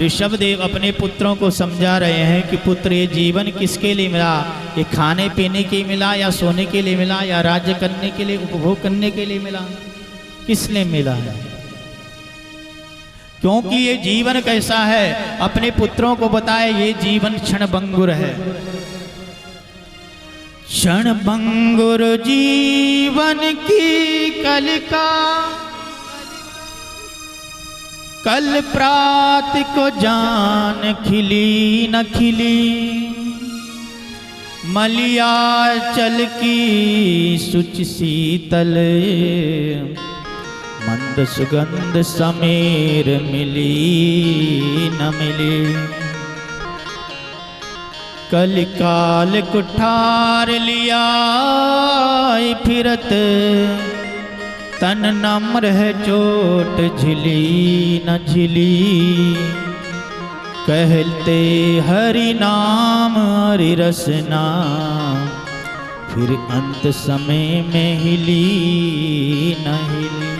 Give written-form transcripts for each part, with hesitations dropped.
ऋषभदेव अपने पुत्रों को समझा रहे हैं कि पुत्र ये जीवन किसके लिए मिला, ये खाने पीने के लिए मिला या सोने के लिए मिला या राज्य करने के लिए उपभोग करने के लिए मिला, किस लिए मिला है। क्योंकि ये जीवन कैसा है अपने पुत्रों को बताए, ये जीवन क्षणभंगुर है। क्षणभंगुर जीवन की कलिका, कल प्रात को जान खिली न खिली, मलिया चल की सुच शीतल, मंद सुगंध समीर मिली न मिली। कलिकाल कुठार लिया फिरत, तन नम्र है चोट झिली न झिली, कहते हरि नाम हरि रसना, फिर अंत समय में हिली न हिली।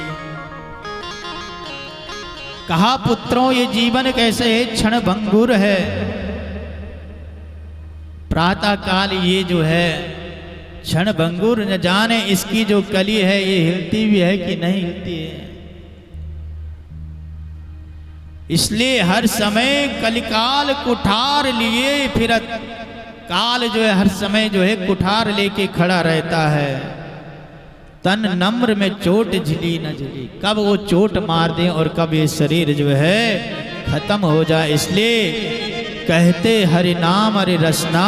कहा पुत्रों ये जीवन कैसे है, क्षणभंगुर है। प्रातः काल ये जो है क्षणभंगुर, न जाने इसकी जो कली है ये हिलती भी है कि नहीं हिलती है। इसलिए हर समय कलिकाल कुठार लिए फिरत, काल जो है हर समय जो है कुठार लेके खड़ा रहता है। तन नम्र में चोट झिली न झिली, कब वो चोट मार दे और कब ये शरीर जो है खत्म हो जाए। इसलिए कहते हरि नाम हरि रसना,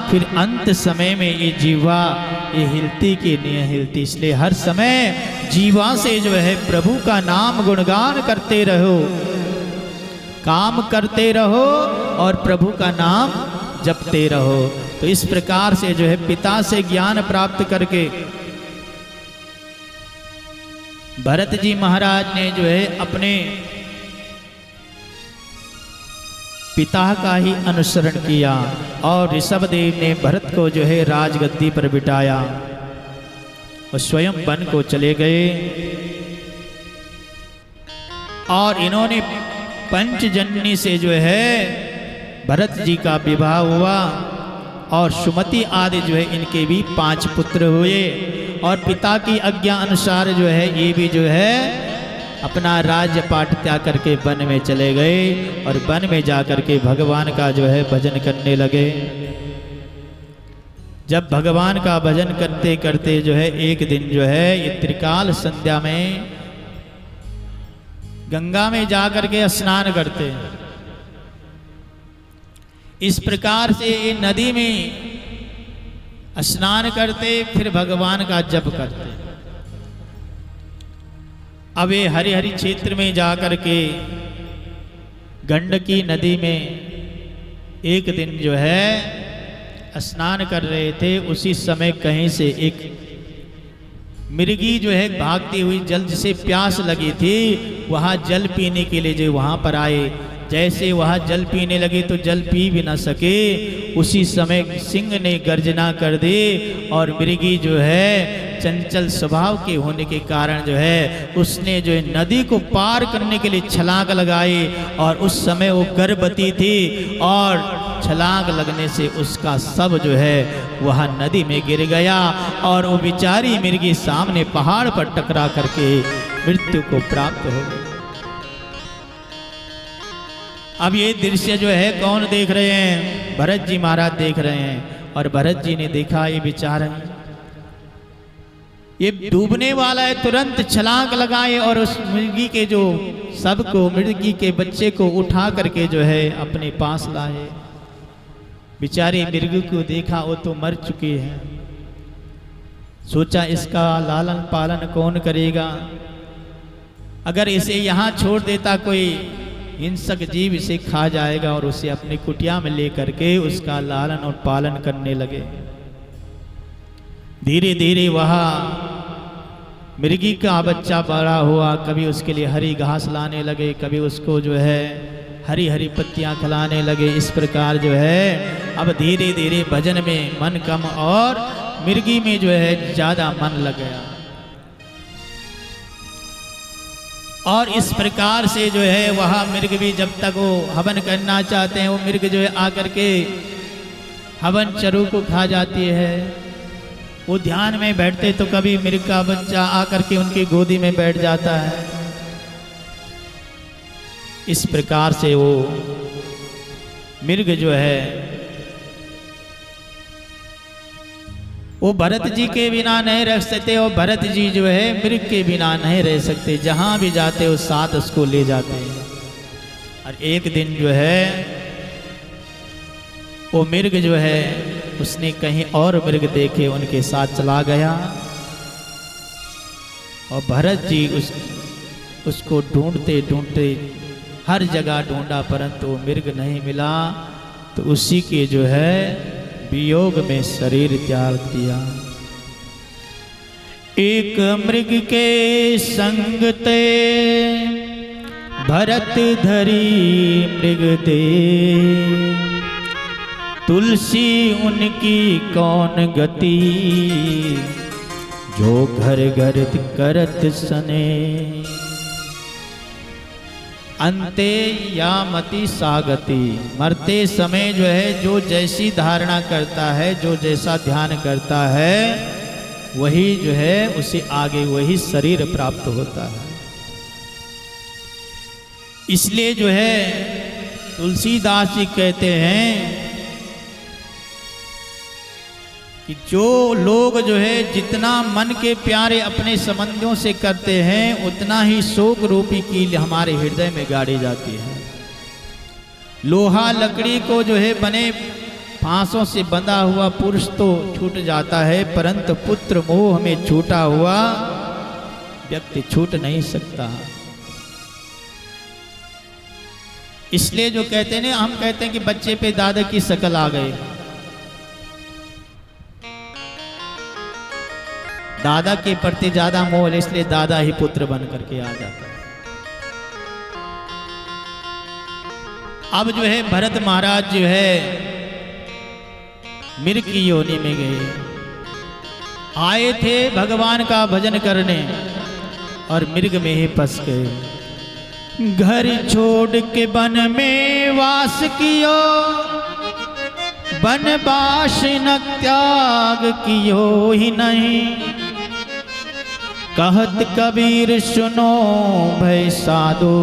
फिर अंत समय में ये जीवा ये हिलती कि नहीं हिलती। इसलिए हर समय जीवा से जो है प्रभु का नाम गुणगान करते रहो, काम करते रहो और प्रभु का नाम जपते रहो। तो इस प्रकार से जो है पिता से ज्ञान प्राप्त करके भरत जी महाराज ने जो है अपने पिता का ही अनुसरण किया और ऋषभदेव ने भरत को जो है राजगद्दी पर बिठाया और स्वयं वन को चले गए। और इन्होंने पंचजननी से जो है भरत जी का विवाह हुआ और सुमति आदि जो है इनके भी 5 पुत्र हुए। और पिता की आज्ञा अनुसार जो है ये भी जो है अपना राज्य पाठ त्याग करके वन में चले गए और वन में जाकर के भगवान का जो है भजन करने लगे। जब भगवान का भजन करते करते जो है एक दिन जो है ये त्रिकाल संध्या में गंगा में जाकर के स्नान करते हैं। इस प्रकार से ये नदी में स्नान करते फिर भगवान का जप करते। अब ये हरि हरि क्षेत्र में जाकर के गंडकी नदी में एक दिन जो है स्नान कर रहे थे। उसी समय कहीं से एक मृगी जो है भागती हुई जल जिसे प्यास लगी थी वहाँ जल पीने के लिए जो वहाँ पर आए। जैसे वहाँ जल पीने लगे तो जल पी भी ना सके। उसी समय सिंह ने गर्जना कर दी और मृगी जो है चंचल स्वभाव के होने के कारण जो है उसने जो है नदी को पार करने के लिए छलांग लगाई। और उस समय वो गर्भवती थी और छलांग लगने से उसका शव जो है वह नदी में गिर गया और वो बेचारी मृगी सामने पहाड़ पर टकरा करके मृत्यु को प्राप्त हो गई। अब ये दृश्य जो है कौन देख रहे हैं? भरत जी महाराज देख रहे हैं। और भरत जी ने देखा ये बेचारा ये डूबने वाला है, तुरंत छलांग लगाए और उस मृगी के जो शव को, मृगी के बच्चे को उठा करके जो है अपने पास लाए। बेचारी मृगी को देखा वो तो मर चुकी है। सोचा इसका लालन पालन कौन करेगा? अगर इसे यहाँ छोड़ देता कोई हिंसक जीव इसे खा जाएगा और उसे अपनी कुटिया में लेकर के उसका लालन और पालन करने लगे। धीरे धीरे वहाँ मृगी का बच्चा बड़ा हुआ। कभी उसके लिए हरी घास लाने लगे, कभी उसको जो है हरी हरी पत्तियां खिलाने लगे। इस प्रकार जो है अब धीरे धीरे भजन में मन कम और मृगी में जो है ज़्यादा मन लग गया। और इस प्रकार से जो है वहाँ मृग भी जब तक वो हवन करना चाहते हैं, वो मृग जो है आकर के हवन चरु को खा जाती है। वो ध्यान में बैठते तो कभी मृग का बच्चा आकर के उनकी गोदी में बैठ जाता है। इस प्रकार से वो मृग जो है वो भरत जी के बिना नहीं रह सकते, और भरत जी जो है मृग के बिना नहीं रह सकते। जहाँ भी जाते वो साथ उसको ले जाते हैं। और एक दिन जो है वो मृग जो है उसने कहीं और मृग देखे, उनके साथ चला गया और भरत जी उसको ढूंढते ढूंढते हर जगह ढूंढा, परंतु वो मृग नहीं मिला। तो उसी के जो है वियोग में शरीर त्याग दिया। एक मृग के संग ते भरत धरी मृग दे, तुलसी उनकी कौन गति, जो घर घर करत सने। अंते या मति सागति, मरते समय जो है जो जैसी धारणा करता है, जो जैसा ध्यान करता है, वही जो है उसे आगे वही शरीर प्राप्त होता है। इसलिए जो है तुलसीदास जी कहते हैं कि जो लोग जो है जितना मन के प्यारे अपने संबंधियों से करते हैं, उतना ही शोक रूपी कील हमारे हृदय में गाड़ी जाती है। लोहा लकड़ी को जो है बने फांसों से बंधा हुआ पुरुष तो छूट जाता है, परंतु पुत्र मोह में छूटा हुआ व्यक्ति छूट नहीं सकता। इसलिए जो कहते हैं, हम कहते हैं कि बच्चे पे दादा की शकल आ गई। दादा के प्रति ज्यादा मोह, इसलिए दादा ही पुत्र बन करके आ जाता है। अब जो है भरत महाराज जो है मृग की योनि में गए, आए थे भगवान का भजन करने और मृग में ही फंस गए। घर छोड़ के वन में वास कियो, वनवास न त्याग कियो ही नहीं। कहत कबीर सुनो भय साधो,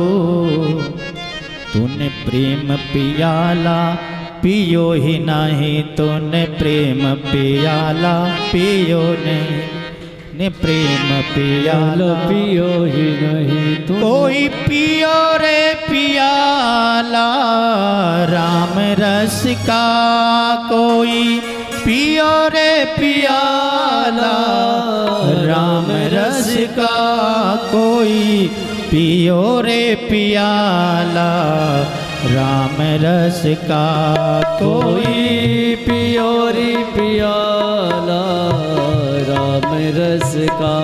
तूने प्रेम पियाला पियो ही नहीं। तूने प्रेम पियाला पियो नहीं, ने प्रेम पियाला पियो ही नहीं। कोई पियो रे पियाला राम रस का, कोई पियो रे पियाला राम रस का, कोई पियो रे पियाला राम रस का। कोई पियो रे पियाला राम रस का,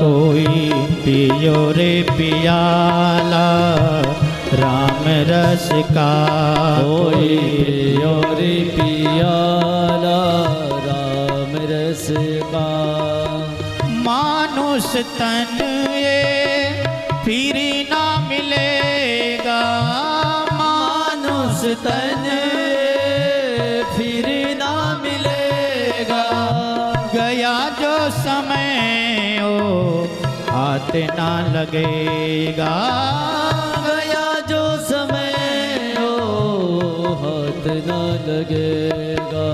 कोई पियो रे पियाला राम रस का। कोई पियो रे पियाला राम रस का। मानुष तन ये फिर ना मिलेगा, मानुष तन फिर ना मिलेगा। गया जो समय ओ हाथ ना लगेगा। गया जो समय ओ हाथ ना लगेगा।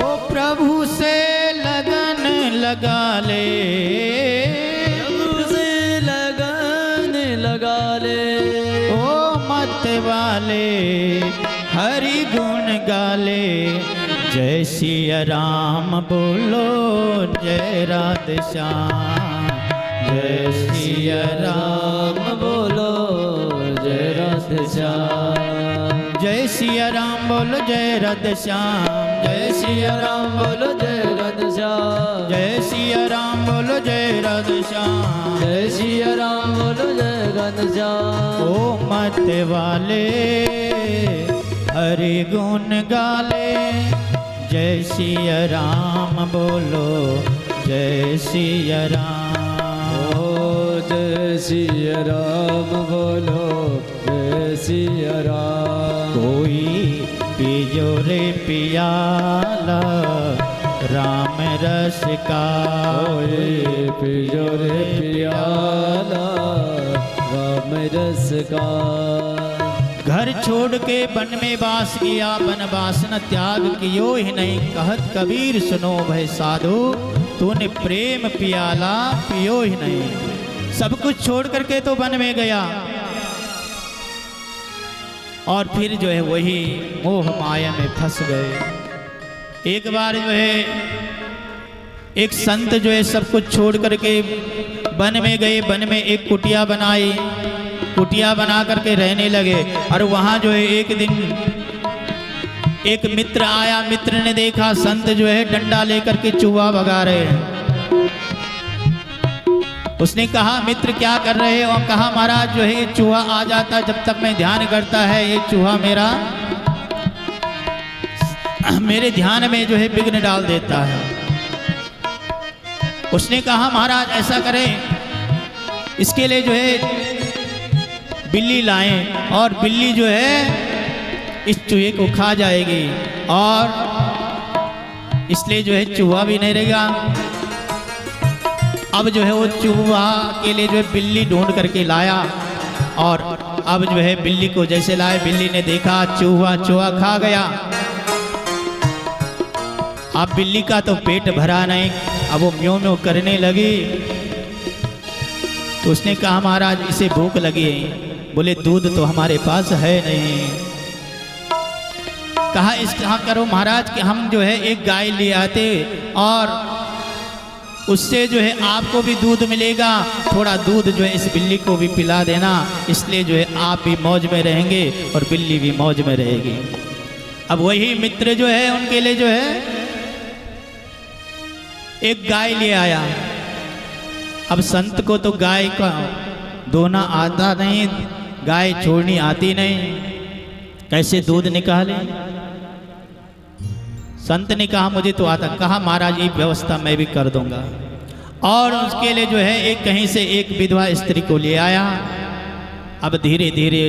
ओ प्रभु से लगन लगा ले, प्रभु से लगन लगा ले। ओ मत वाले हरि गुण गाले। जय सिया राम बोलो जय राधे श्याम। जय सिया राम बोलो जय राधे श्याम। जय सिया राम बोलो जय राधे श्याम। जय सिया राम बोलो जय राधे श्याम। जय सिया राम बोलो जय राधे श्याम। जय सिया राम बोलो जय राधे श्याम। ओ मत वाले हरि गुण गाले। जय सिया राम बोलो जय सिया राम। ओ जय सिया राम बोलो जय सिया राम। कोई पियो रे पियाला राम रस का, कोई पियो रे पियाला राम रस का। घर छोड़ के वन में वास किया, वन वासना त्याग कियो ही नहीं। कहत कबीर सुनो भय साधु, तूने प्रेम पियाला पियो ही नहीं। सब कुछ छोड़ करके तो वन में गया, और फिर जो है वही मोह माया में फंस गए। एक बार जो है एक संत जो है सब कुछ छोड़ करके वन में गए। वन में एक कुटिया बनाई, कुटिया बना करके रहने लगे। और वहां जो है एक दिन एक मित्र आया। मित्र ने देखा संत जो है डंडा लेकर के चूहा भगा रहे हैं। उसने कहा मित्र क्या कर रहे हो? कहा महाराज जो है ये चूहा आ जाता जब तक मैं ध्यान करता है, ये चूहा मेरे ध्यान में जो है विघ्न डाल देता है। उसने कहा महाराज ऐसा करें, इसके लिए जो है बिल्ली लाएं, और बिल्ली जो है इस चूहे को खा जाएगी, और इसलिए जो है चूहा भी नहीं रहेगा। अब जो है वो चूहा के लिए जो है बिल्ली ढूंढ करके लाया, और अब जो है बिल्ली को जैसे लाए, बिल्ली ने देखा चूहा खा गया। अब बिल्ली का तो पेट भरा नहीं, अब वो म्यों म्यों करने लगी। तो उसने कहा महाराज इसे भूख लगी है। बोले दूध तो हमारे पास है नहीं। कहा इस कहा करो महाराज कि हम जो है एक गाय ले आते, और उससे जो है आपको भी दूध मिलेगा, थोड़ा दूध जो है इस बिल्ली को भी पिला देना, इसलिए जो है आप भी मौज में रहेंगे और बिल्ली भी मौज में रहेगी। अब वही मित्र जो है उनके लिए जो है एक गाय ले आया। अब संत को तो गाय का दोना आता नहीं, गाय छोड़नी आती नहीं, कैसे दूध निकाले? संत ने कहा मुझे तो आता। कहा महाराज ये व्यवस्था मैं भी कर दूंगा। और उसके लिए जो है एक कहीं से एक विधवा स्त्री को ले आया। अब धीरे धीरे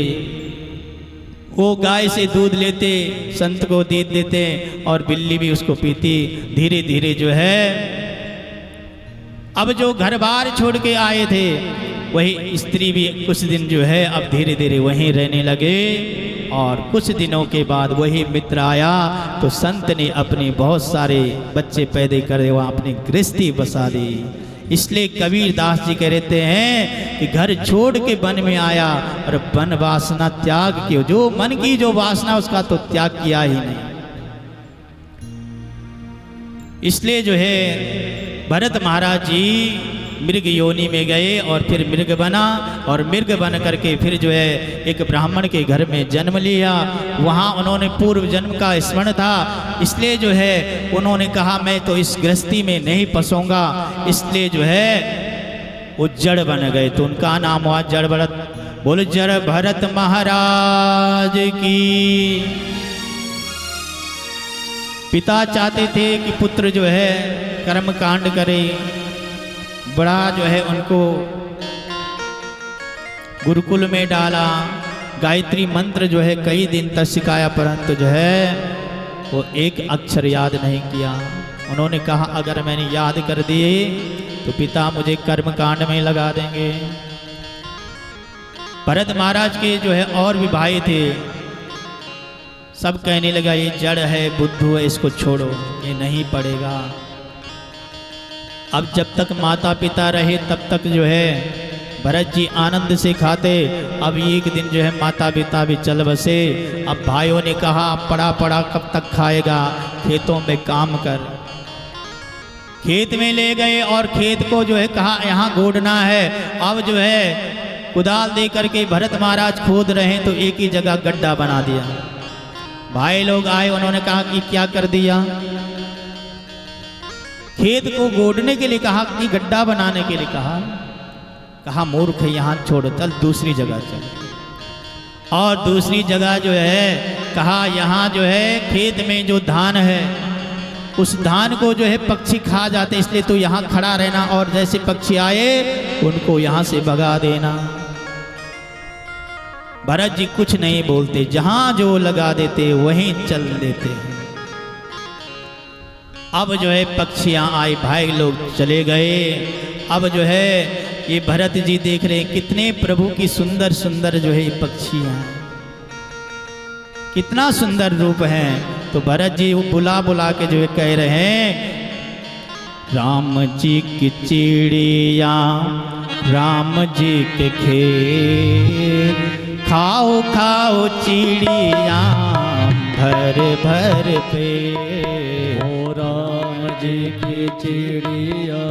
वो गाय से दूध लेते, संत को दे देते, और बिल्ली भी उसको पीती। धीरे धीरे जो है अब जो घर बार छोड़ के आए थे वही स्त्री भी कुछ दिन जो है अब धीरे धीरे वहीं रहने लगे। और कुछ दिनों के बाद वही मित्र आया तो संत ने अपने बहुत सारे बच्चे पैदा करे, वहाँ अपनी गृहस्थी बसा दी। इसलिए कबीर दास जी कहते हैं कि घर छोड़ के वन में आया और वन वासना त्याग किया। जो मन की जो वासना उसका तो त्याग किया ही नहीं। इसलिए जो है भरत महाराज जी मृग योनि में गए और फिर मृग बना, और मृग बन करके फिर जो है एक ब्राह्मण के घर में जन्म लिया। वहाँ उन्होंने पूर्व जन्म का स्मरण था, इसलिए जो है उन्होंने कहा मैं तो इस गृहस्थी में नहीं फंसूंगा, इसलिए जो है वो जड़ बन गए। तो उनका नाम हुआ जड़ भरत। बोल जड़ भरत महाराज की। पिता चाहते थे कि पुत्र जो है कर्म कांड करे, बड़ा जो है उनको गुरुकुल में डाला, गायत्री मंत्र जो है कई दिन तक सिखाया, परंतु जो है वो एक अक्षर याद नहीं किया। उन्होंने कहा अगर मैंने याद कर दिए तो पिता मुझे कर्म कांड में लगा देंगे। भरत महाराज के जो है और भी भाई थे, सब कहने लगा ये जड़ है, बुद्धू है, इसको छोड़ो, ये नहीं पड़ेगा। अब जब तक माता पिता रहे तब तक जो है भरत जी आनंद से खाते। अब एक दिन जो है माता पिता भी चल बसे। अब भाइयों ने कहा पड़ा पड़ा कब तक खाएगा, खेतों में काम कर। खेत में ले गए और खेत को जो है कहा यहाँ गोड़ना है। अब जो है कुदाल दे करके भरत महाराज खोद रहे हैं तो एक ही जगह गड्ढा बना दिया। भाई लोग आए, उन्होंने कहा कि क्या कर दिया? खेत को गोड़ने के लिए कहा कि गड्ढा बनाने के लिए कहा। कहा मूर्ख यहाँ छोड़, चल दूसरी जगह चल। और दूसरी जगह जो है कहा यहाँ जो है खेत में जो धान है उस धान को जो है पक्षी खा जाते, इसलिए तो यहाँ खड़ा रहना और जैसे पक्षी आए उनको यहाँ से भगा देना। भरत जी कुछ नहीं बोलते, जहां जो लगा देते वहीं चल देते। अब जो है पक्षियां आए, भाई लोग चले गए। अब जो है ये भरत जी देख रहे हैं कितने प्रभु की सुंदर सुंदर जो है ये पक्षियां, कितना सुंदर रूप है। तो भरत जी बुला बुला के जो है कह रहे हैं, राम जी की चिड़िया राम जी के खेत, खाओ खाओ चिड़िया भर भर पे। ओ राम जी की चिड़िया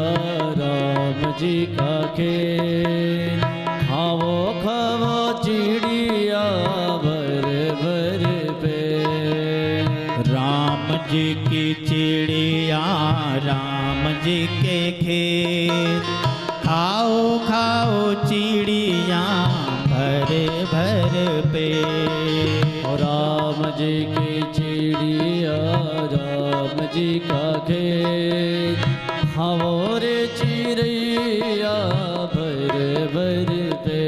राम जी का खेत, खाओ खाओ चिड़िया भर भर पे। राम जी की चिड़िया राम जी के खेत, खाओ खाओ चिड़िया भर भर पे। और राम जी की चिड़िया राम जी का खेत, खाओ रे चिड़िया भर भर पे।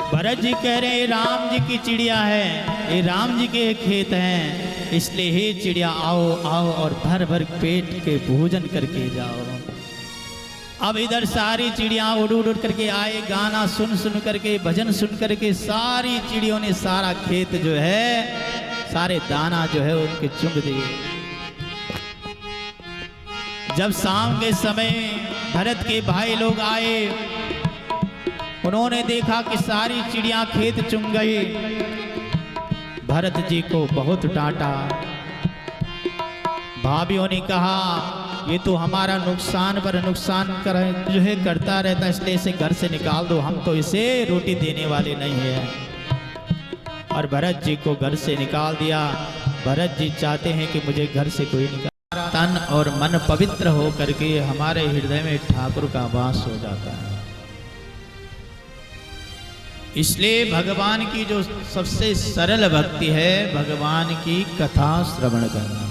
भरत जी कह रहे राम जी की चिड़िया है, ये राम जी के खेत हैं, इसलिए हे चिड़िया आओ आओ और भर भर पेट के भोजन करके जाओ। अब इधर सारी चिड़िया उड़ उड़ करके आए, गाना सुन सुन करके, भजन सुन करके सारी चिड़ियों ने सारा खेत जो है, सारे दाना जो है उनके चुंग दिए। जब शाम के समय भरत के भाई लोग आए, उन्होंने देखा कि सारी चिड़िया खेत चुंग गई। भरत जी को बहुत डांटा। भाभीओं ने कहा ये तो हमारा नुकसान पर नुकसान जो है करता रहता, इसलिए इसे घर से निकाल दो, हम तो इसे रोटी देने वाले नहीं है। और भरत जी को घर से निकाल दिया। भरत जी चाहते हैं कि मुझे घर से कोई निकाल, तन और मन पवित्र हो करके हमारे हृदय में ठाकुर का वास हो जाता है। इसलिए भगवान की जो सबसे सरल भक्ति है, भगवान की कथा श्रवण करना।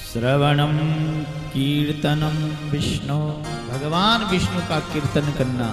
श्रवणम कीर्तनम विष्णु, भगवान विष्णु का कीर्तन करना।